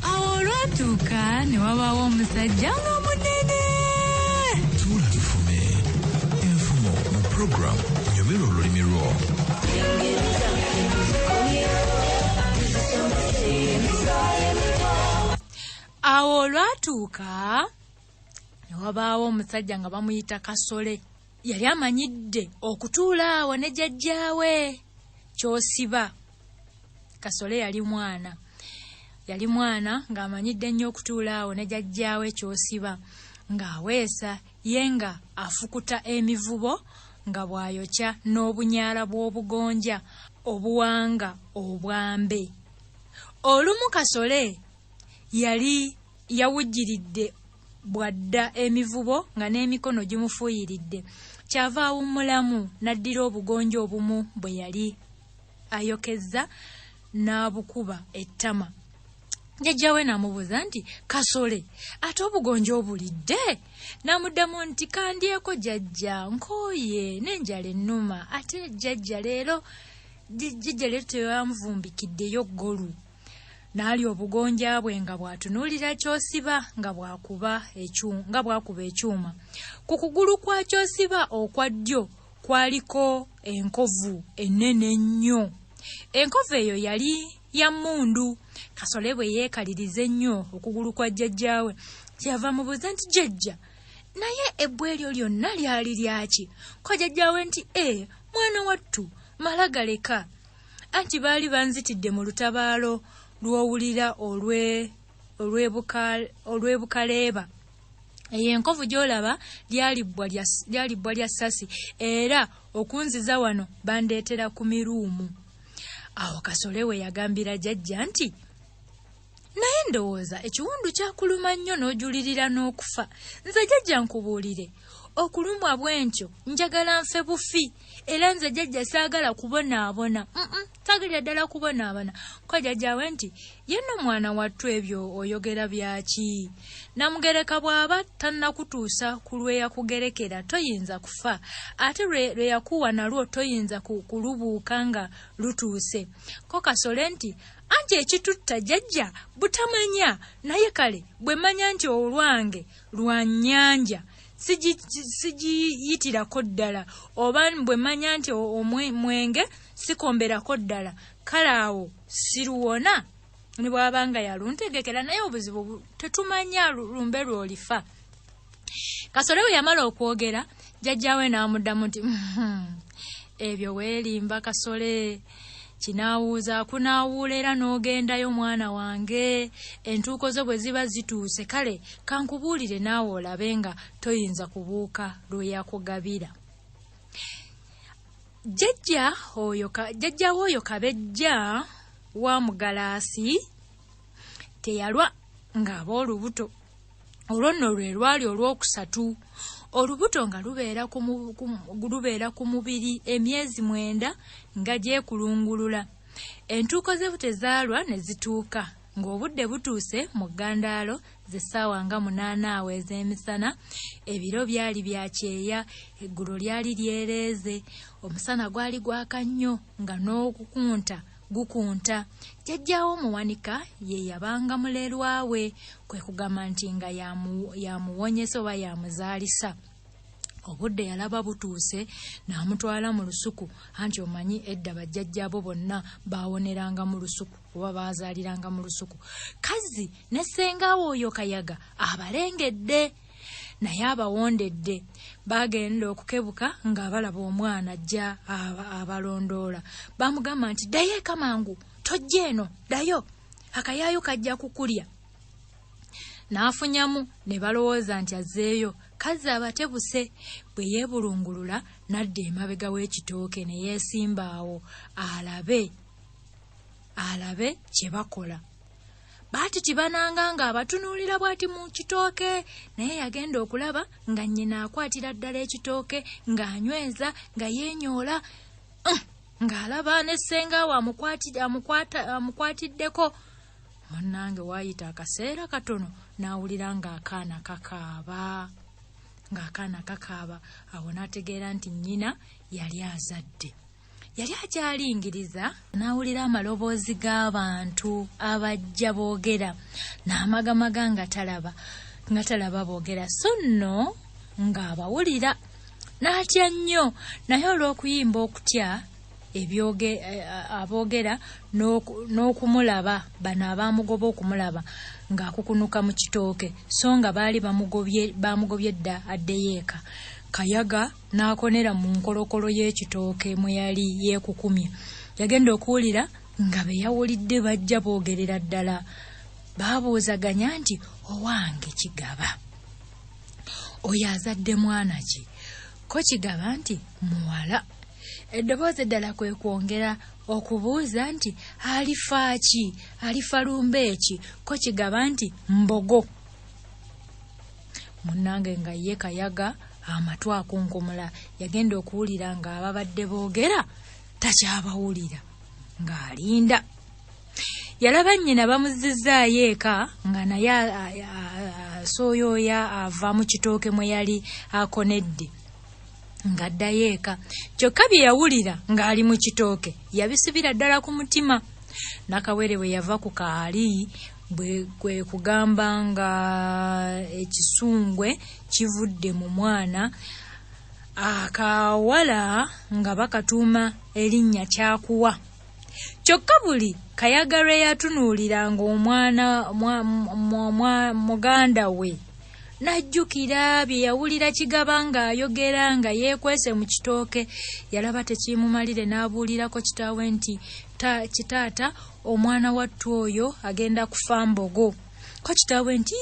Awo olwatuuka ne wabaawo omusajja nga munene. Tuula tufume enfumo mu program Nyomera olulimi lwo. Awo olwatuuka ne wabaawo omusajja nga bamuyita Kasole. Yali amanyidde okutuula awo ne jjajjaawe ky'osiba. Kasole yali mwana ng'amanyidde nnyo okutuula awo ne jjajjaawe ky'osiba, ng'aweesa ye nga afukuta emivubo nga bw'ayokya n'obunyaala bw'obugonja obuwanga obwambe. Olumu Kasole yali yawujjiridde bwadda emivubo nga n'emikono gimufuuyiridde. Kyava awummulamu n'addira obugonja obumu bwe yali ayokezza n'abukuba ettama. Jjajjaawe n'amubuuza nti, Kasole, ate obugonja obulidde? N'amuddamu nti, kandyeko jjajja, nkooye n'enjala ennuma, ate jjajja leero teyanvumbikiddeyo ggolu. N'alya obugonja bwe nga bw'atunuulira ky'osiba nga bw'akuba ekyuma. Ku kugulu kwa ky'osiba okwa ddyo kwaliko enkovu ennene ennyo. Enkovu eyo yali ya mmundu. Kasole bwe yeekaliriza ennyo okugulu kwa jjajjaawe, kyava amubuuza nti, jjajja, naye ebbwa eryo lyonna lyali lyaki? Ko jjajjaawe nti, mwana wattu, mala galeka. Anti baali banzitidde mu lutabaalo lw'owulira olw'ebukaleeba. Eyo enkovu gy'olaba lyalibbwa lya ssasi, era okunziza wano bandeetera ku miruumu. Awo Kasole we yagambira jjajja nti, naye ndowooza ekiwundu kyakuluma nnyo n'ojulirira n'okufa. Nze jjajja nkubuulire, okulumwa bw'entyo njagala nfe bufi, era nze jjajja saagala kubonaabona. Saagala ddala kubonaabona. Ko jjajjaawe nti, ye nno mwana wattu ebyo oyogera byaki? Namugereka bw'aba tannakutuusa ku lwe yakugerekera toyinza kufa, ate lwe yakuwa nalwo toyinza kulubuuka nga lutuuse. Ko Kasole nti, anti ekitutta jjajja butamanya, naye kale bwe manya nti olwange lwa nnyanja sigiyitirako ddala, oba bwe manya nti omwenge sikomberako ddala, kale awo siruwona ne bw'abanga yaluntegekera, naye obuzibu tetumanya lumbe lw'olifa. Kasole we yamala okwogera, jjajjaawe n'amuddamu nti, ebyo weerimba Kasole, kinaawuuza akunaawuula era n'ogendayo mwana wange, entuuko zo bwe ziba zituuse, kale kankubuulire naawe olabe nga toyinza kubuuka lwe yakugabira. Jjajjaawe oyo Kabejja wa Mugalaasi teyalwa ng'aba olubuto. Olwo nno lwe lwali olwokusatu. Olubuto nga lubeera ku mubiri emyezi 9 nga gyekulungulula. Entuuko ze tezaalwa ne zituuka, ng'obudde butuuse mu ggandaalo z'essaawa nga 8 awo ez'emisana. Ebiro byali bya kyeya, eggulo lyali lyereeze, omusana gwali gwaka nnyo nga n'okukunta gukunta. Jjajjaawe omuwanika ye yabanga mulerwa we, kwe kugamba nti nga yamuwonyesa oba yamuzaalisa. Obudde yalaba butuuse n'amutwala mu lusuku, anti omanyi edda bajjajjaabo bonna baawoneranga mu lusuku oba baazaaliranga mu lusuku. Kazi ne ssengaawe oyo Kayaga abalengedde, naye abawondedde. Baagenda okukebuka nga balaba omwana ajja abalondoola. Bamugamba nti, ddayo eka mangu, tojja eno, ddayo, akayaayo kajja kukulya. N'afunyamu ne balowooza nti azzeeyo. Kazi abatebuse bwe yeebulungulula n'adda emabega w'ekitooke ne yeesimba awo alabe kye bakola. Baati tibananga nga abatunuulira bw'ati mu kitooke, naye yagenda okulaba nga nnyina akwatira ddala ekitooke ng'anyweza nga yeenyoola, ng'alaba ne ssengaawe amukwatiddeko. Munnange waayita akaseera katono n'awulira ng'akaana kakaaba. Awo n'ategeera nti nnyina yali azadde. yali akyalingiriza n'awulira amaloboozi g'abantu abajja boogera n'amagamaga nga talaba boogera, so nno ng'abawulira n'atya nnyo, naye olw'okuyimba okutya aboogera n'okumulaba, bano abamugoba okumulaba ng'akukunuka mu kitooke, so nga baali bamugobye dda addeyo eka. Kayaga n'akonera mu nkolokolo y'ekitooke mwe yali yeekukumye. Yagenda okuwulira nga be yawulidde bajja boogerera ddala. Baabuuzaganya nti, owange Kigaba, oyo azadde mwana ki? Ko Kigaba nti, muwala. Eddoboozi eddala kwe kwongera okubuuza nti, alifa ki? Alifa lumbe ki? Ko Kigaba nti, mbogo. Munnange nga ye Kayaga amatu akunkumula, yagenda okuwulira nga ababadde boogera takyabawulira ng'alinda. Yalaba nnyina bamuzizzaayo eka nga naye asooyooya ava mu kitooke mwe yali akonedde ng'addayo eka. Kyokka bye yawulira ng'ali mu kitooke yabisibira ddala ku mutima. Nakawere bwe yava ku kaali bwe kugamba nga ekisungwe kivudde mu mwana, akawala nga bakatuuma erinnya Kyakuwa. Kyokka buli Kayaga lwe yatunuulira ng'omwana muganda we n'ajjukira bye yawulira Kigaba ng'ayogera nga yeekwese mu kitooke, yalaba tekimumalire n'abuulirako kitaawe nti, kitaata, omwana wattu oyo agenda kufa mbogo. Ko kitaawe nti,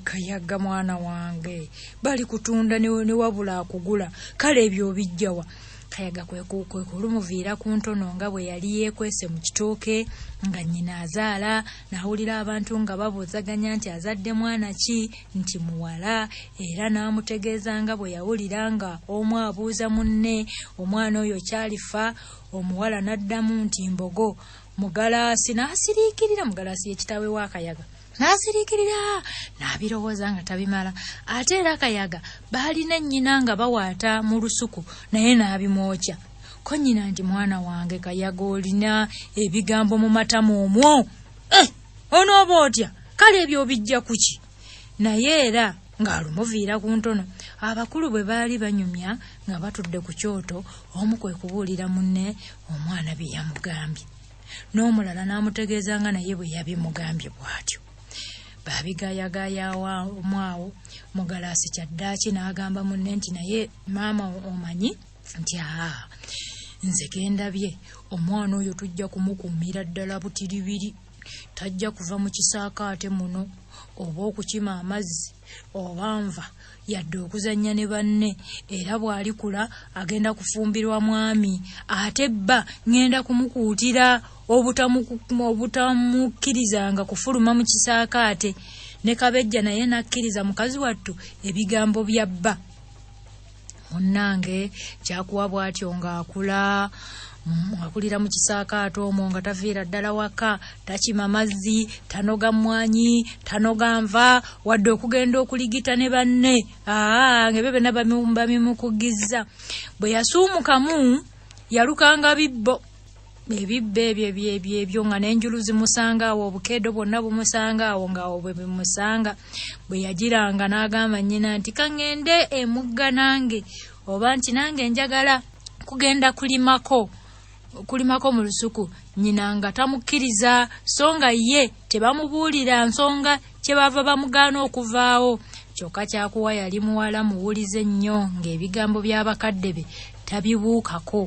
Kayaga mwana wange, bali kutunda ne wabula akugula, kale ebyo obijjawa? Kayaga kwe kulumuviira ku ntono nga bwe yali yeekwese mu kitooke nga nnyina azaala, n'awulira abantu nga babuuzaganya nti azadde mwana ki, nti muwala, era n'amutegeeza nga bwe yawulira nga omu abuuza munne, omwana oyo kyalifa, omuwala n'addamu nti mbogo. Mugalaasi n'asiriikirira, Mugalaasi ye kitaawe wa Kayaga, n'asiriikirira n'abirowooza nga tabimala. Ate era Kayaga baalina nnyina nga bawaata mu lusuku, naye n'abimwokya. Ko nnyina nti, mwana wange Kayaga, olina ebigambo mu matama omwo, onooba otya? Kale ebyo obijja kuki? Naye era ng'alumuviira ku ntono. Abakulu bwe baali banyumya nga batudde ku kyoto, omu kwe kubuulira munne omwana bye yamugambye, n'omulala n'amutegeeza nga naye bwe yabimugambye bw'atyo. Baabigayagaya omwawo. Mugalaasi kyaddaaki n'agamba munne nti, naye maama omanyi nti nze gendabye omwana oyo tujja kumukuumira ddala butiribiri, tajja kuva mu kisaakaate muno oba okukima amazzi oba nva yadde okuzannya ne banne, era bw'alikula agenda kufumbirwa mwami, ate bba ngenda kumukuutira obutamukkirizanga kufuluma mu kisaakaate. Ne Kabejja naye nakkiriza mukazi wattu ebigambo bya bba. Munnange Kyakuwa bw'atyo ng'akula, akulira mu kisaakaate omwo nga taviira ddala waka, takima mazzi, tanoga mmwanyi, tanoga nva, wadde okugenda okuligita ne banne, ng'ebyo byonna bamimukugizza. Bwe yasuumukamu yalukanga bibbo. Ebibbe ebyo nga n'enjulu zimusanga awo, obukeedo bwonna bumusanga awo, ng'awo bwe bimusanga. Bwe yagiranga n'agamba nnyina nti, kaŋŋende emugga nange, oba nti nange njagala kugenda kulimako mu lusuku. Nnyina nga tamukkiriza, so nga ye tebamubuulira nsonga kye bava bamugaana okuvaawo. Kyokka Kyakuwa yali muwala muwulize nnyo, ng'ebigambo by'abakadde be tabibuukako.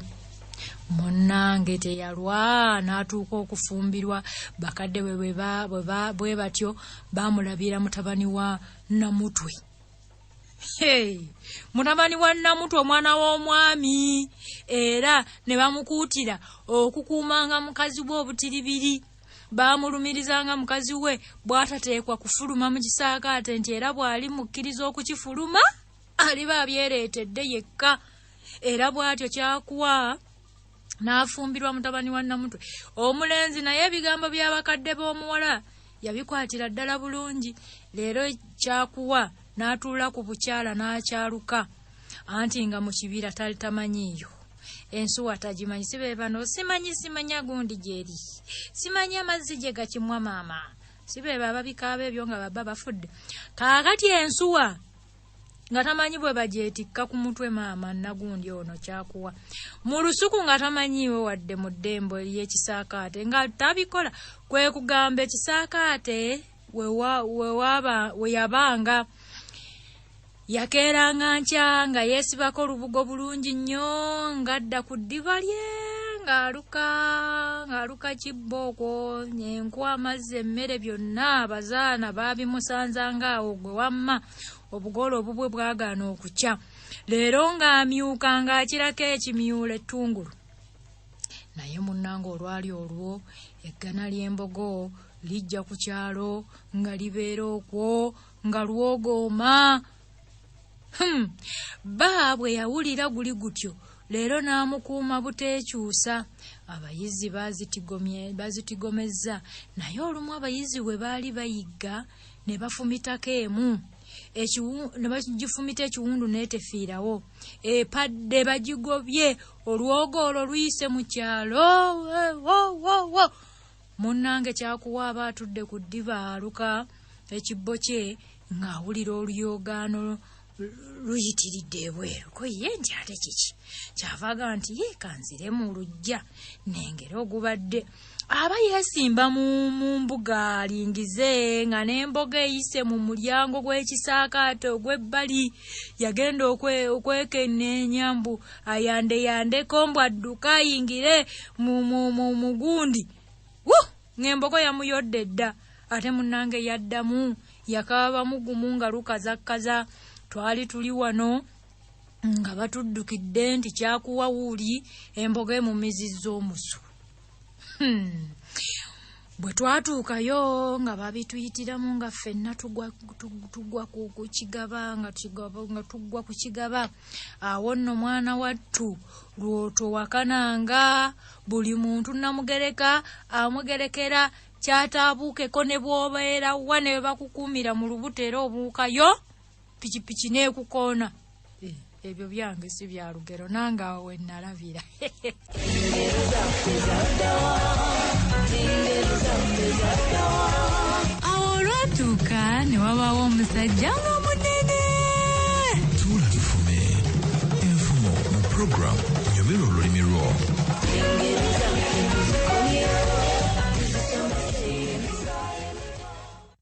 Munnange teyalwa, n'atuuka okufumbirwa. Bakadde bwe batyo baamulabira mutabani wa Namutwe. Mutabani wa Namutwe, omwana w'omwami, era ne bamukuutira okukuumanga mukazi we obutiribiri. Baamulumirizanga mukazi we bw'atateekwa kufuluma mu kisaakaate, nti era bw'ali mukkiriza okukifuluma aliba abyereetedde yekka. Era bw'atyo Kyakuwa n'afumbirwa mutabani wa Namutwe. Omulenzi naye ebigambo by'abakadde b'omuwala yabikwatira ddala bulungi. Leero Kyakuwa n'atuula ku bukyala n'akyaluka, anti nga mu kibira tali tamanyiiyo. ensuwa tagimanyi sibe bano simanya gundi gyeri simanya amazzi gye gakimwa maama sibe baba bikaaba ebyo nga baba bafudde kaakati ensuwa nga tamanyi bwe bagyetikka ku mutwe maama nagundi ono Kyakuwa mu lusuku nga tamanyiwe wadde mu ddembo ery'ekisaakaate nga tabikola kwe kugamba ekisaakaate we yabanga yakeeranga nkya nga yeesibako olubugo bulungi nnyo ng'adda ku ddiba lye ng'aluka kibbo okwo enku amazzi emmere byonna abazaana baabimusanzanga awo gwe wamma obugole obubwe bwagaana okukya leero ng'amyuka ng'akirako ekimyula ettungulu naye munnanga olwali olwo eggana ly'embogo lijja ku kyalo nga libeera okwo nga lwogooma bwe yawulira guli gutyo leero n'amukuuma buteekyusa abayizi bazitigomezza naye olumu abayizi bwe baali bayigga ne bafumitako emu ne bagifumita ekiwundu n'etefiirawo epadde bagigobye olwogo olwo luyise mu kyalo munnange Kyakuwa aba atudde ku ddiba aluka ekibbo kye ng'awulira oluyoogaano luyitiridde ebweru ko ye nti ate kiki kyavaga nti ye kanzire mu lujja nengera ogubadde aba yeesimba mu mbuga alingize nga n'emboga eyise mu mulyango gw'ekisaakaate ogw'ebbali yagenda okwekenneenya mbu ayandeyandeko mbu adduka ayingire mu gundi ng'embogo yamuyodde dda ate munnange yaddamu yakabamu gumu nga lukazakkaza twali tuli wano nga batuddukidde nti Kyakuwa wuuli embogo emumizizza omusu bwe twatuukayo nga babituyitiramu nga ffenna tugwa ku Kigaba nga tuggwa ku Kigaba awo nno mwana wattu lwoto wakananga buli muntu namugereka amugerekera kyataabuukeko ne bw'obeera wa ne bakukuumira mu lubuto era obuukayo pikipiki n'ekukoona ebyo byange si bya lugero nange awo we nalabira awo olwatuuka ne wabaawo omusajja nga munene tuula tufume enfumo mu program nyomera olulimi lwo